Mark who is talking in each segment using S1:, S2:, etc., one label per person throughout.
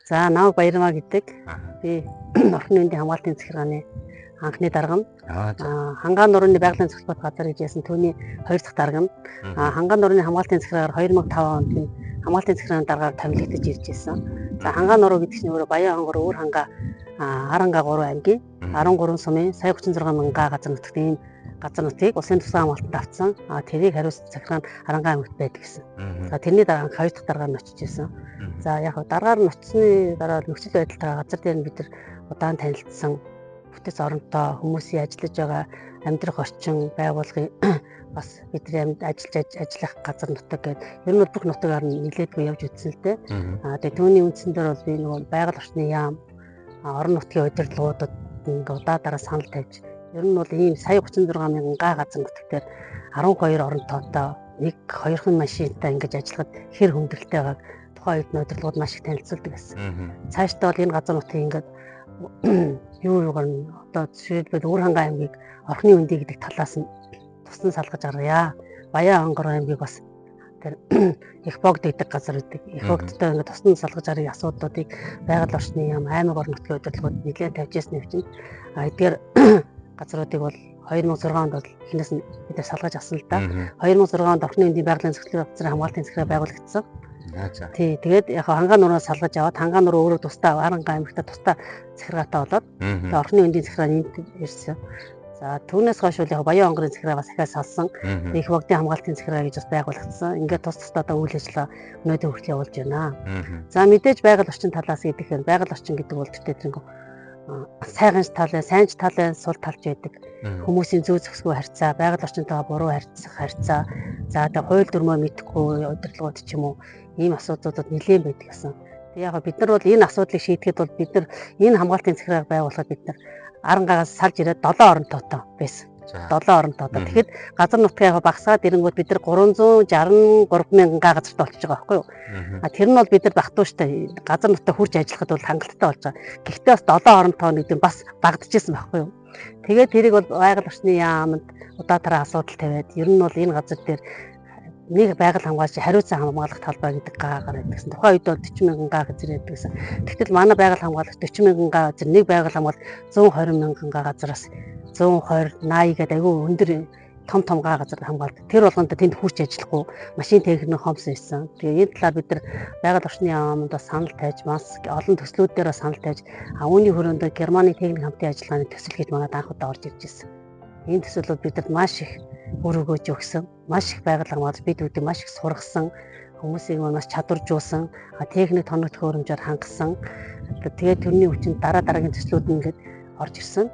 S1: За намайг Баярмаа гэдэг. Би Орхны үндийн хамгаалтын захиргааны анхны дарга. Хангаан нурууны байгалийн цогцлбот газар гэж яасан түүний 2 дахь дарга. Хангаан нурууны хамгаалтын захиргаар 2005 онд энэ хамгаалтын захиргааны даргаар томилогдож ирж байсан. За Хангаан нуруу гэдэг чинь өөрөө Баян хонгор өөр хангаа Аранга 3 аймгийн 13 сумын сая 36 мянган га газар нутагт ийм газар нутгийг улсын тусгай хамгаалтанд авсан. Тэрийг хариуцсан захиргаа нь Аранга аймагт байдаг гэсэн. За тэрний дараа 2 дахь даргаар нь очиж ирсэн. За яг дараагаар нь очсны дараа нөхцөл байдалтай газар дээр нь бид нар удаан танилцсан. Бүтэц оронтой хүмүүсийн ажиллаж байгаа амьдрах орчин байгуулгын бас бидний ажиллах газар нутаг гэдэг ер нь бүх нутгаар нь нэлээдгүй явж үзсэн л дээ. Тэгээ түүний үндсэн дээр бол би нөгөө байгаль орчны яам орон нутгийн удирдлагуудад удаадараа санал тавьж ер нь бол ийм сая 36 мянган га газар нутаг дээр 12 орон тоотой 1-2 машинтай ингэж ажиллахад хэр хүндрэлтэй байгааг тухайн үед удирдлагууд маш их танилцуулдаг байсан. Цаашдаа бол энэ газар нутгийг ингээд юугаар нь одоо жишээлбэл Өөр хангаан аймгийг Орхны үндий гэдэг талаас нь тусдан салгаж аргая. Баян хонгор аймгийг бас тэр их богд гэдэг газар үүдэг. Их богдтой ингээд тусдан салгаж аргыг асуудлуудыг байгаль орчны яам аймаг орон нутгийн удирдлагууд нэлээд тавьж ирсэн юм чинь. Эдгээр газруудыг бол 2006 онд бол эхнээс нь бид салгаж авсан л да. 2006 онд Орхны үндийн байгалийн цогцлын газрын хамгаалтын захиргаа байгуулагдсан. Тий, тэгээд яг Хангаан нуруугаас салгаж аваад Хангаан нуруу өөрөө тусдаа Аранга аймагта тусдаа захиргаатай болоод тэгээд Орхны үндийн захиргаа нийт ирсэн. За түүнээс хойш бол яг Баян хонгорын захиргаагаас ахиад салсан. Их богдын хамгаалтын захиргаа гэж бас байгуулагдсан. Ингээд тус тусдаа үйл ажиллагаа өнөөдөр хүртэл явуулж байна. За мэдээж байгаль орчин талаас гэхээр байгаль орчин гэдэг бол тэтгэдэг сайганч талын, сайнч талын сул талж байдаг. Хүмүүсийн зүй зохисгүй харьцаа, байгаль орчинтойгоо буруу харьцаа, за одоо хууль дүрмөө мэдхгүй удирдлагууд ч юм уу ийм асуудлуудад нэлээд байдаг гэсэн. Тэг яг бид нар бол энэ асуудлыг шийдэхэд бол бид нар энэ хамгаалтын захиргааг байгуулахад бид нар Арангаагаас салж ирээд 7 орон тоотой байсан. 7 орон тоотой. Тэгэхэд газар нутгаа багасгаад ирэнгүүт бид нар 363 мянган га газартай болчихж байгаа байхгүй юу? Тэр нь бол бид нар багтууштай газар нутгаа хурж ажиллахад бол хангалттай болж байгаа. Гэхдээ бас 7 орон тоо гэдэг нь бас багдчихсан байхгүй юу? Тэгээд тэрийг бол байгаль орчны яамд удаатараа асуудал тавиад ер нь бол энэ газар дээр нэг байгаль хамгаалагч хариуцсан хамгаалах талбай гэдэг гаагаар байдагсан. Тухайн үед бол 40 мянган га газар байдагсан. Тэгтэл манай байгаль хамгаалагч 40 мянган га газар нэг байгаль хамгаалалт 120 мянган га газараас 120 80 гэдэг айгүй өндөр том га газар хамгаалдаг. Тэр болгонд тэнд хурж ажиллахгүй машин техникийн хомс ирсэн. Тэгээ энэ талаар бид нар байгаль орчны яамд санал тавьж маш олон төслүүдээр санал тавьж үүний хүрээнд Германы техник хамтын ажиллагааны төсөл гэж манад анх удаа орж ирж ирсэн. Энэ төсөлүүд бидэд маш их үр өгөөж өгсөн. Маш их байгаль хамгаалалт бид үүдээ маш их сургасан. Хүмүүсийг маш чадваржуулсан. Техник тоног төхөөрөмжөөр хангасан. Тэгээд тэрний хүчинд дараагийн төслүүд ингээд орж ирсэн.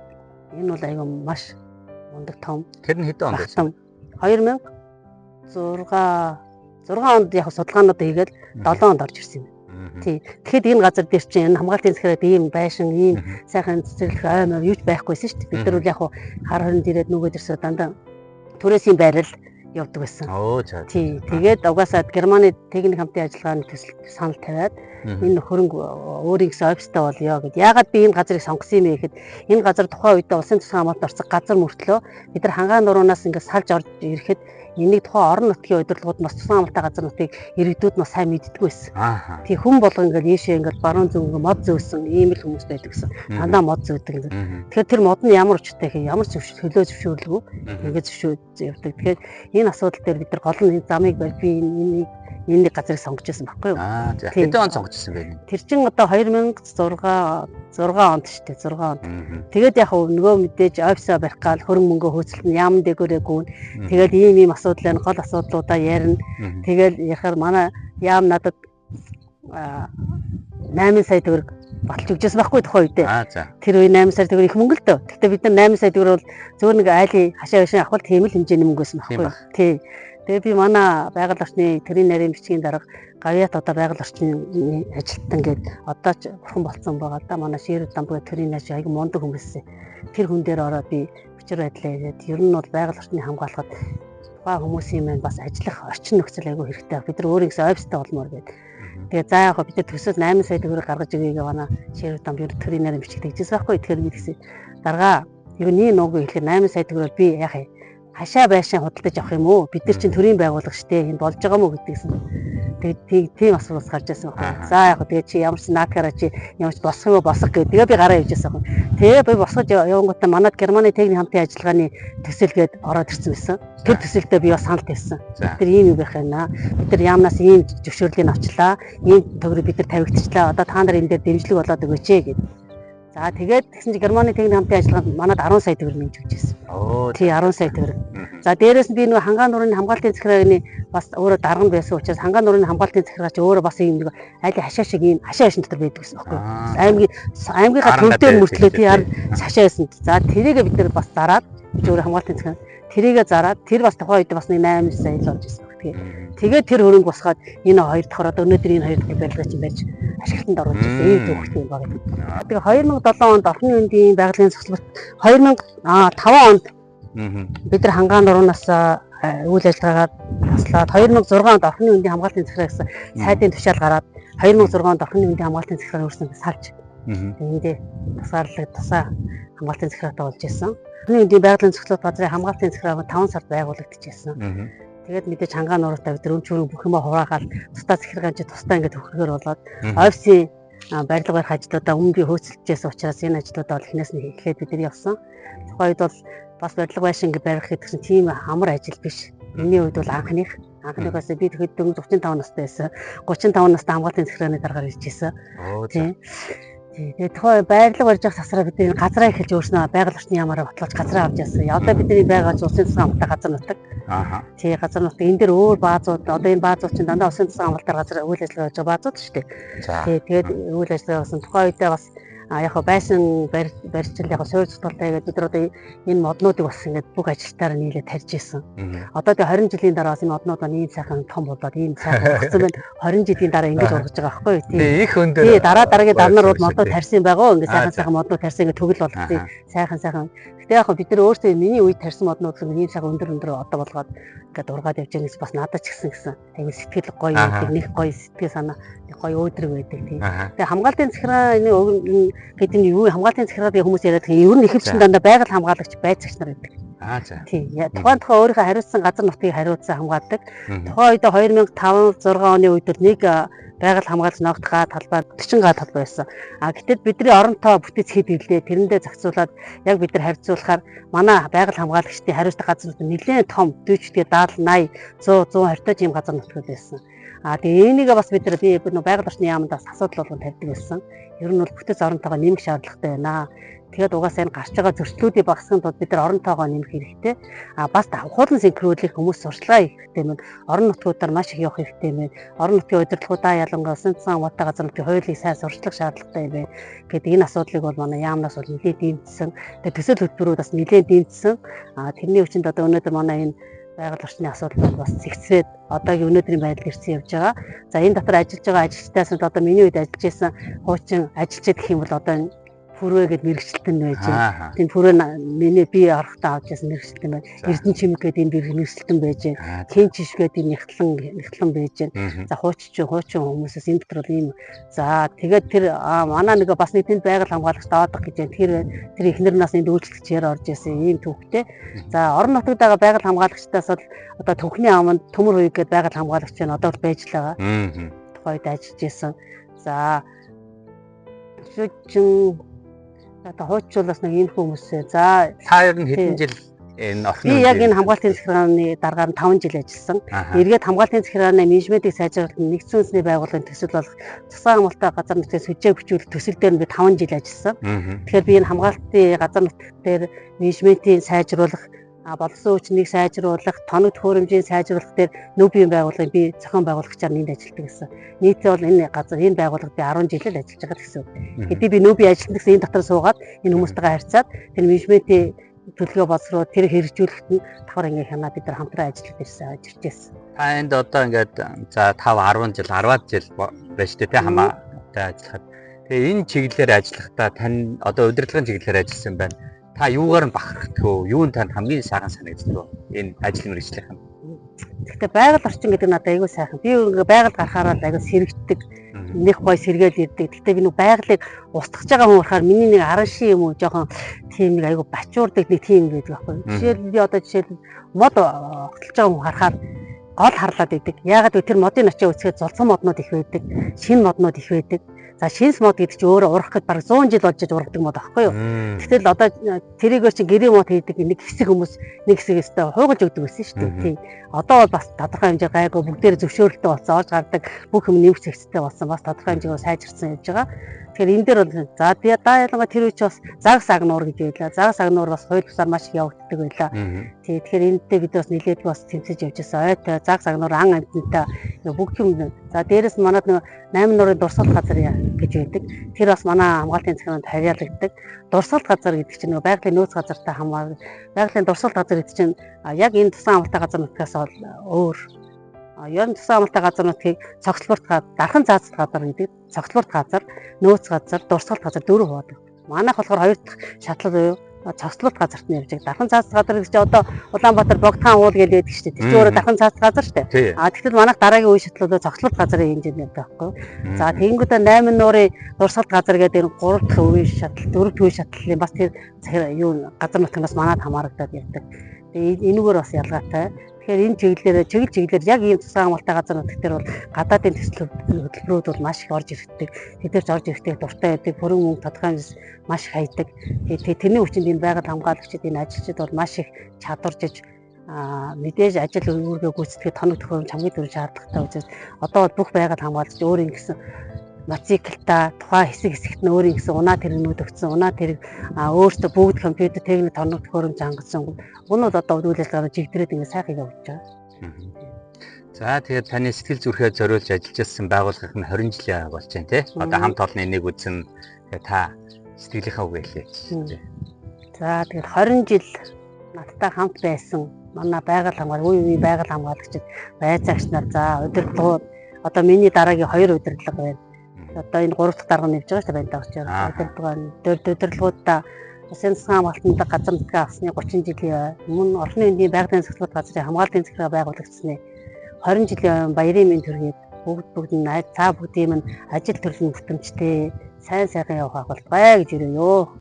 S1: Энэ бол айгүй маш мундаг том. Тэр нь хэдэн онд байсан? 2006 онд яг судалгаанууд хийгээд 7 онд орж ирсэн юм. Тий. Тэгэхэд энэ газар дээр чинь энэ хамгаалтын захираад ийм байшин, ийм сайхан цэцэрлэх аймаг юуч байхгүйсэн шүү дээ. Бид нар бол яг хар хоринд ирээд нүгэд ирсээ дандаа түрээсийн байрал явдаг байсан. Тий. Тэгээд угаасаа Германы техник хамтын ажиллагааны төсөл санал тавиад энэ хөрөнгө өөрийн гэсэн офистай болёо гэд. Яагаад би энэ газрыг сонгосон юм бэ гэхэд энэ газар тухайн үед улсын тусгай хамгаалалт орцох газар мөртлөө бид нар Хангаан нуруугаас ингээд салж орж ирэхэд энийг тухайн орон нутгийн удирдлагууд бас тусгай хамгаалалттай газар нутгийг иргэдүүд бас сайн мэддэг байсан. Тий хүн болгон ингээд ийшээ ингээд баруун зөв ингээд мод зөөсөн ийм л хүмүүс байдаг гэсэн. Дандаа мод зөөдөг ингээд. Тэгэхээр тэр мод нь ямар учиртай гэхээр ямар ч хөлөө зөвшөөрлгүй ингээд зөвшөөж явдаг. Тэгэхээр энэ асуудал дээр бид нар гол нь замыг барь би энэ газрыг сонгож байсан байхгүй юу? Хэдэн он сонгож байсан бэ? Тэр чин одоо 2006 онд шүү дээ. 6 онд. Тэгээд яг нөгөө мэдээж офисоо барих гал хөрөнгө мөнгө хөөцөлтөн яам дээгүүрээ гүн. Тэгээд ийм асуудлаар гол асуудлуудаа ярина. Тэгээд яхаар манай яам надад 8 сая төгрөг баталж өгчээсэн байхгүй тухайн үедээ. Тэр үе 8 сая төгрөг их мөнгө л дөө. Гэхдээ бид нар 8 сая төгрөг бол зөвхөн нэг айлын хашаа хашаа авах тийм л хэмжээний мөнгө байсан байхгүй юу? Тий. Тэгээ би манай байгаль орчны тэрийн нарийн бичгийн дарга Гавьят одоо байгаль орчны ажилтан гээд одоо ч бурхан болцсон байгаа да. Манай Ширүү Дамбуга тэрийн нааш аяг мундаг хүмүүсээ. Тэр хүн дээр ороод би бичвэр байдлаа хийгээд ер нь бол байгаль орчны хамгаалахад тухайн хүмүүсийн маань бас ажиллах орчин нөхцөл аягүй хэрэгтэй. Бид нар өөрийн гэсэн офистай болмоор гээд. Тэгээ за яг бид төсөөл 8 сая төгрөг гаргаж өгье гээ манай Ширүү Дамбуга тэрийн нарийн бичиг тэгжсэн байхгүй. Тэгэхээр би гэсэн дарга ер нь нууг ихээр 8 сая төгрөг би яах вэ? Хашаа байшин худалдаж авах юм уу? Бид нар чинь төрийн байгууллага штэ. Энд болж байгаа мó гэдгийгсэн. Тэгээд тийм асуудал гарч ирсэн байна. За яг тэгээд чи ямар ч наадгаараа чи ямар ч босох гэдэг. Тэгээ би гараа явж байсан. Тэгээ би босгож явангуудаа манад Германы техник хамтын ажиллагааны төсөлгээд ороод ирсэн байсан. Тэр төсөлдөө би бас санал тавьсан. Тэр ийм юм байх юм. Бид нар яамнаас ийм зөвшөөрлийг авчлаа. Ийм төгрөг бид нар тавигдчихлаа. Одоо та нар энэ дээр дэмжлэг болоод өгөөч гэд. За тэгээд тэгсэн чи Германы техник хамтын ажиллагаанд манад 10 сая төгрөг нэмж өгч байсан. Тий 10 сая төгрөг. За дээрээс нь би нөгөө хангаан нуурын хамгаалтын захиргааны бас өөрөө дарган байсан учраас хангаан нуурын хамгаалтын захиргаач өөрөө бас ийм нэг аль хашаа шиг ийм хашаа хашин дотор байдаг гэсэн байхгүй. Аймгийнхаа төвдөө мөртлөө тий хашаа байсан. За тэрийг бид нар бас зараад би өөрөө хамгаалтын захиргаа тэрийгэ зараад тэр бас тухайн үед бас нэг 8 сая л болж байсан. Тэгээд тэр хөрөнгө босгоод энэ хоёр дахь одоо өнөөдөр энэ хоёр дахь барилгыг чинь барьж ашиглалтанд оруулж ирсэн ийм төвхтэй юм байна. Тэгээ 2007 онд орхны үндийн байгалийн зохицолт 2005 онд бид нар хангаан нуруунаас үйл ажиллагаагаар таслаад 2006 онд орхны үндийн хамгаалтын захиргаа гэсэн сайдын тушаал гараад 2006 онд орхны үндийн хамгаалтын захиргаа өрсөн салж эндээ тусаа хамгаалтын захиргаатай болж ирсэн. Орхны үндийн байгалийн зохицолт базрын хамгаалтын захиргаа 5 сард байгуулагдчихсан. Тэгээд мэдээж хангаан нууртаа бид өрөмчөрөг бүх юм хураагаад тусдаа захиргаанч тусдаа ингээд хөргөр болоод офисын барилга барих ажлуудаа өмнө би хөөцөлжсэн учраас энэ ажлуудаа бол эхнээс нь эхлээд бид нар явсан. Тухайн үед бол бас барилга байшин ингээд барих гэсэн тийм амар ажил биш. Миний үед бол анхныхаас би тэгэхэд 35 настай байсан. 35 настай хамгаалтын захиргааны дараагаар ирж ирсэн. Тийм. Тэгээд тухайн байрлал барьж явах сасраа бид энэ газраа эхэлж өөрснөө байгаль орчны ямаараа батлаж газраа авч яасан. Одоо бидний байгааж улсын засгийн хамттай газар нутаг. Тий газар нутаг энэ дэр өөр баазууд одоо энэ баазууд чинь дандаа улсын засгийн хамтаар газар үйл ажиллагаа хийж байгаа баазууд шүү дээ. Тэгээд үйл ажиллагаа болсон тухайн үедээ бас яг байшин барьчил яг суурь цутгалтай гэдэг бид нар одоо энэ моднуудыг бас ингээд бүх ажилтнаараа нийлээд тарьж исэн. Одоо тэгээ 20 жилийн дараа бас энэ моднууд маань ийм сайхан том болоод ийм сайхан болсон байна. 20 жилийн дараа ингэж ургаж байгаа байхгүй юу?
S2: Тийм их өндөр.
S1: Тий дараагийн дарнаар бол моднууд тарьсан байгаа. Ингээд сайхан моднууд тарьсан ингээд төгөл болгосон. Сайхан. Гэтэ яг бид нар өөрсдөө миний үед тарьсан моднууд ийм сайхан өндөр одоо болгоод ингээд ургаад явж байгаа гэсэн бас надад ч гэсэн. Аягүй сэтгэл гоё байдаг, нэг гоё сэтгэл санаа гоё өөдрөг байдаг тийм. Тэгээ хамгаалтын захиргааны гэдэг нь юу хамгаалтын захиргааны хүмүүс яриад байгаа ер нь ихэвчлэн дандаа байгаль хамгаалагч байцаагч нар байдаг. Тийм. Тухайн өөрийнхөө хариуцсан газар нутгийг хариуцсан хамгаалдаг. Тухайн үед 2005-6 оны үед нэг байгаль хамгаалагч ногдох талбай 40 талбай байсан. Гэтэл бидний оронтой бүтээц хэд ирлээ тэрэндээ зохицуулаад яг бид нар харьцуулахаар манай байгаль хамгаалагчдын хариуцдаг газар нутаг нэлээд том 40 80 100 120 ийм газар нутгууд байсан. Тэгээ энийг бас бид нар байгаль орчны яамд бас асуудал болгон тавьдаг байсан. Ер нь бол бүтээц оронтойгоо нэмэх шаардлагатай байна. Тэгээд угаасаа энэ гарч байгаа зөрчлүүдийг багасгахын тулд бид нар оронтойгоо нэмэх хэрэгтэй. Бас хуулийн синхруулах хүмүүс сурчлагаа хийх хэрэгтэй байна. Орон нутгуудаар маш их явах хэрэгтэй байна. Орон нутгийн удирдлагуудаа ялангуяа улсын засгийн хамгаалалтын газар нутгийн хуулийг сайн сурчлах шаардлагатай юм байна. Гэт энэ асуудлыг бол манай яамнаас бол нэлээд дэмжсэн. Тэгээд төсөл хөтөлбөрүүд бас нэлээд дэмжсэн. Тэрний хүчинд одоо өнөөдөр манай энэ байгаль орчны асуудал бас зэгцрээд одоогийн өнөөдрийн байдал ирсэн явж байгаа. За энэ дотор ажиллаж байгаа ажилчдаас нь одоо миний үед ажиллаж байсан хуучин ажилчид гэх юм бол одоо Пүрвэ гэд мэрэгчлэн байж байна. Тийм пүрвэ миний би орохтой авч яасан мэрэгчлэн байна. Эрдэнэ чимэг гэд энэ мэрэгчлэн байж байна. Кенчиш гэд энэ нэгтлэн байж байна. За хуучин хүмүүсээс энэ дотор ийм за тэгээд тэр манай нэг бас нэг тэнд байгаль хамгаалагч даадах гэж байна. Тэр эхнэр нас энд үйлчлэгчээр орж исэн ийм төвхтэй. За орон нутагт байгаа байгаль хамгаалагчдаас бол одоо төвхний аманд төмөр хувийг гэд байгаль хамгаалагч нь одоо байж л байгаа. Тухайд ажиллаж исэн. За шүчин одоо хуучруулаас нэг ийм хүмүүсээ за
S2: та ер нь хэдэн жил энэ орхны
S1: би яг энэ хамгаалтын захиргааны дараагаар нь 5 жил ажилласан. Эргээд хамгаалтын захиргааны менежментийг сайжруулах нэгдсэн үндэсний байгууллагын төсөл болох засгийн хамгаалалтын газар нутгийн сүлжээг бичүүлэх төсөл дээр нь би 5 жил ажилласан. Тэгэхээр би энэ хамгаалтын газар нутг дээр менежментийг сайжруулах боловсон хүчнийг сайжруулах, тоног төхөөрөмжийг сайжруулах дээр нөө биеийн байгууллагын би зохион байгуулагчаар нэнд ажилладаг гэсэн. Нийтдээ бол энэ газар энэ байгууллагад би 10 жил л ажиллаж байгаа гэсэн. Хэдий би нөө бие ажилладаг гэсэн энэ дотор суугаад энэ хүмүүстэйгээ харьцаад тэр менежментийн төлөвлөгөө боловсруу тэр хэрэгжүүлэхэд нь давхар ингээ хянаа бид нар хамтран ажиллаж ирсэн.
S2: Та энд одоо ингээд за 5 10 жил 10-аад жил байж тээ хамаатай ажиллахад. Тэгээ энэ чиглэлээр ажиллахдаа тань одоо удирдлагын чиглэлээр ажилласан байна. Та юугаар нь бахархдаггүй, юу нь танд хамгийн сайхан санагддаг вэ? Энэ ажил мэргэжлийнх нь.
S1: Гэхдээ байгаль орчин гэдэг нь надад айгүй сайхан. Би ингээ байгаль гарахаараа айгүй сэрэгддэг, нэг гой сэргээл ирдэг. Гэхдээ би нэг байгалыг устгах байгаа хүн болохоор миний нэг аран шин юм уу жоохон тийм нэг айгүй бачуурдаг нэг тийм байдаг байхгүй. Жишээл би одоо мод огтлж байгаа хүн харахаар гол харлаад идэг. Яагаад гэвэл тэр модын очоо үсгээд золцсон моднууд их байдаг, шинэ моднууд их байдаг. За шинэс мод гэдэг чинь өөрөө урах гэд бараг 100 жил болж ургадаг мод аахгүй юу. Тэгтэл одоо тэрийгээр чинь гэрээ мод хийдэг нэг хэсэг хүмүүс нэг хэсэг өстэй хуугалж өгдөг байсан шүү дээ. Тий. Одоо бол бас тодорхой хэмжээ гайгүй бүгдээр зөвшөөрөлтөй болсон, олж гардаг бүх юм нэмж зэгцтэй болсон, бас тодорхой хэмжээгээр сайжирсан явж байгаа. Тэгэхээр энэ дээр бол за ялангуяа тэр үеч бас загас агнуур гэж байлаа. Загас агнуур бас хууль бусаар маш их явагддаг байлаа. Тий. Тэгэхээр энэтэй бид бас нэлээд бас тэмцэж явж байсан. Ойтой загас агнуур ан амьтантай бүгд юм. За дээрэс манад нэг 8 нуурын дурсгал газар гэж байдаг. Тэр бас манай хамгаалтын захиргаанд хариалагддаг. Дурсгал газар гэдэг чинь байгалийн нөөц газартай хамаардаг. Байгалийн дурсгал газар гэдэг чинь яг энэ тусан амралтай газар нутгаас өөр. Ер нь тусан амралтай газар нутгийг цогцлборт дархан заацт газар гэдэг. Цогцлборт газар, нөөц газар, дурсгалт газар дөрөв хувадаг. Манайх болохоор хоёр дахь шатлал буюу цогцлборт газарт нь явж байгаа. Дархан цаацт газар гэж одоо Улаанбаатар Богдхан уул гэж байдаг шүү дээ. Тэр чинь өөрөө дархан цаацт газар шүү дээ. Тэгтэл манайх дараагийн үе шатлалууд цогцлборт газрын хэмжээнд явдаг байхгүй. За тэгэнгүүтээ 8 нуурын дурсгалт газар гэдэг энэ 3 дахь үе шатлал, 4 дахь үе шатлалын бас тэр юу газар нутгаас манайд хамаарагдаад явдаг. Тэгээ энэгээр бас ялгаатай. Тэгэхээр энэ чиглэлээр яг ийм тусгай амралтай газар нутг дээр бол гадаадын төсөл хөтөлбөрүүд бол маш их орж ирдэг. Тэдэрч орж ирэхдээ дуртай байдаг, бүрэн мөнгө тодорхой маш их хайдаг. Тэрний хүчинд энэ байгаль хамгаалагчид, энэ ажилчид бол маш их чадваржиж мэдээж ажил үүргээ гүйцэтгэхэд тоног төхөөрөмж хамгийн түрүүнд шаардлагатай учраас одоо бол бүх байгаль хамгаалагч өөрийн гэсэн мотоциклта тухайн хэсэгт нь өөрийн гэсэн унаа тэрэгнүүд өгсөн. Унаа тэрэг өөртөө бүгд компьютер техник тоног төхөөрөмж хангасан. Гунууд одоо үйл ажиллагаа чигдрээд ингэ сайхан явж байгаа.
S2: За тэгээд таны сэтгэл зүрхээ зориулж ажиллаж байсан байгууллага нь 20 жилийн болж байна тий. Одоо хамт олонны нэг үзэн та сэтгэлийнхаа үг хэлээ.
S1: За тэгээд 20 жил надтай хамт байсан манай байгаль үе байгаль хамгаалагчид байцаагч нар за удирдлагууд одоо миний дараагийн 2 удирдлага байна. Одоо энэ 3 дахь дарга нэвж байгаа шүү дээ байна дагчаар. Удирдлагуудаа Усын засгийн хамгаалтанд газар нутгаа авсны 30 жилийн өмнө орны эндийн байгалийн зөвлөлт газрын хамгаалтын захиргаа байгуулагдсны 20 жилийн баярын мэнд төргээд бүгд нь цаа бүгдийн минь ажил төрлийн бүтэмжтэй сайн сайхан явах болтугай гэж ирээ ёо.